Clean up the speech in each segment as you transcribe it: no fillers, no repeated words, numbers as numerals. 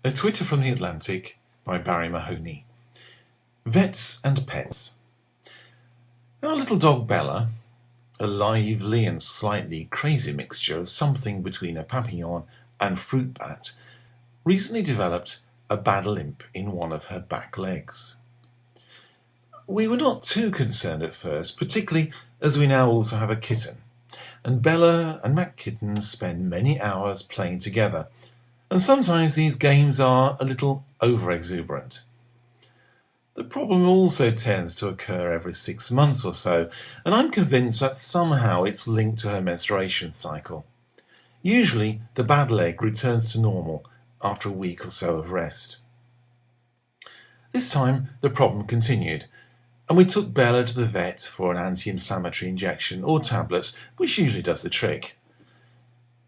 A Twitter from the Atlantic by Barrie Mahoney. Vets and Pets. Our little dog Bella, a lively and slightly crazy mixture of something between a papillon and fruit bat, recently developed a bad limp in one of her back legs. We were not too concerned at first, particularly as we now also have a kitten, and Bella and Mac Kitten spend many hours playing together, and sometimes these games are a little over-exuberant. The problem also tends to occur every 6 months or so, and I'm convinced that somehow it's linked to her menstruation cycle. Usually, the bad leg returns to normal after a week or so of rest. This time, the problem continued, and we took Bella to the vet for an anti-inflammatory injection or tablets, which usually does the trick.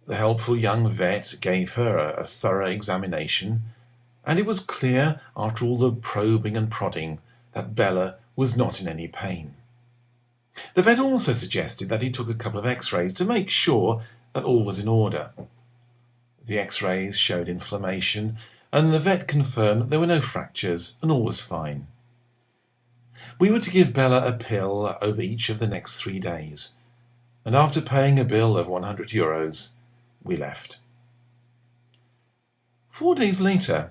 The helpful young vet gave her a thorough examination, and it was clear, after all the probing and prodding, that Bella was not in any pain. The vet also suggested that he took a couple of x-rays to make sure that all was in order. The x-rays showed inflammation, and the vet confirmed that there were no fractures and all was fine. We were to give Bella a pill over each of the next 3 days, and after paying a bill of €100, we left. 4 days later,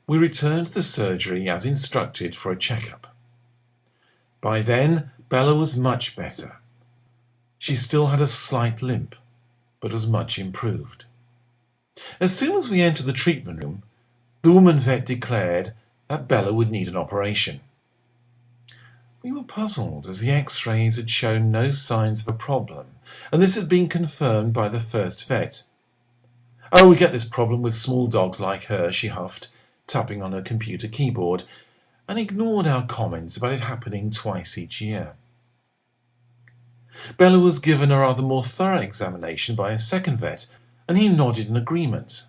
we returned to the surgery as instructed for a checkup. By then, Bella was much better. She still had a slight limp, but was much improved. As soon as we entered the treatment room, the woman vet declared that Bella would need an operation. We were puzzled, as the x-rays had shown no signs of a problem, and this had been confirmed by the first vet. "Oh, we get this problem with small dogs like her," she huffed, tapping on her computer keyboard, and ignored our comments about it happening twice each year. Bella was given a rather more thorough examination by a second vet, and he nodded in agreement.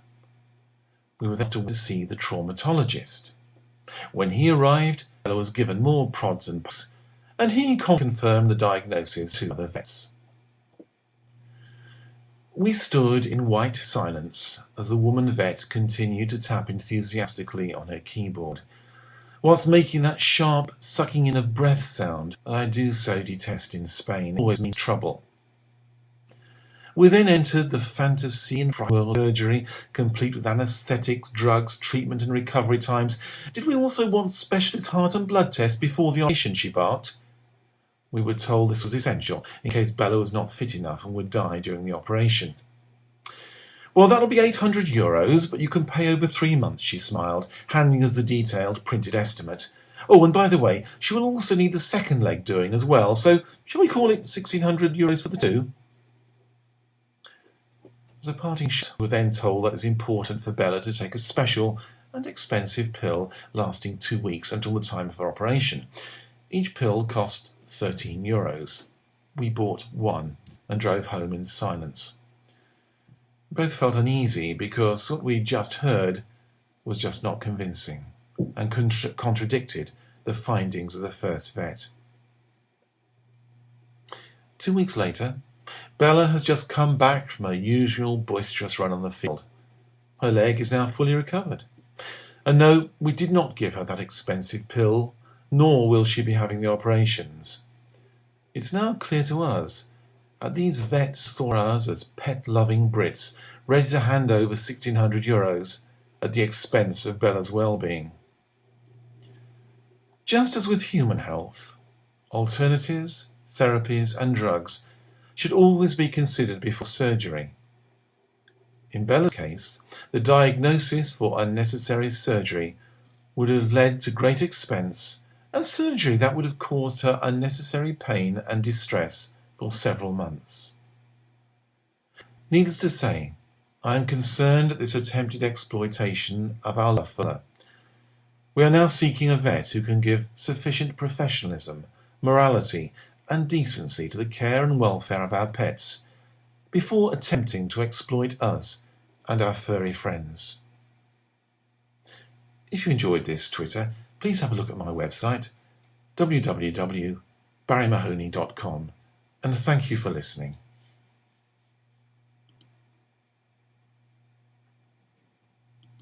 We were then to see the traumatologist. When he arrived, Bella was given more prods and pokes, and he confirmed the diagnosis to other vets. We stood in white silence as the woman vet continued to tap enthusiastically on her keyboard, whilst making that sharp sucking in of breath sound that I do so detest in Spain. It always means trouble. We then entered the fantasy and world of surgery, complete with anaesthetics, drugs, treatment and recovery times. Did we also want specialist heart and blood tests before the operation, she barked. We were told this was essential in case Bella was not fit enough and would die during the operation. "Well, that'll be €800, but you can pay over 3 months, she smiled, handing us the detailed printed estimate. "Oh, and by the way, she will also need the second leg doing as well, so shall we call it €1,600 for the two?" As a parting shot, we were then told that it was important for Bella to take a special and expensive pill lasting 2 weeks until the time of her operation. Each pill cost €13. We bought one and drove home in silence. We both felt uneasy because what we'd just heard was just not convincing and contradicted the findings of the first vet. 2 weeks later, Bella has just come back from her usual boisterous run on the field. Her leg is now fully recovered. And no, we did not give her that expensive pill, nor will she be having the operations. It's now clear to us that these vets saw us as pet-loving Brits, ready to hand over €1,600 at the expense of Bella's well-being. Just as with human health, alternatives, therapies and drugs should always be considered before surgery. In Bella's case, the diagnosis for unnecessary surgery would have led to great expense, and surgery that would have caused her unnecessary pain and distress for several months. Needless to say, I am concerned at this attempted exploitation of our love for her. We are now seeking a vet who can give sufficient professionalism, morality, and decency to the care and welfare of our pets, before attempting to exploit us and our furry friends. If you enjoyed this Twitter, please have a look at my website, www.barriemahoney.com, and thank you for listening.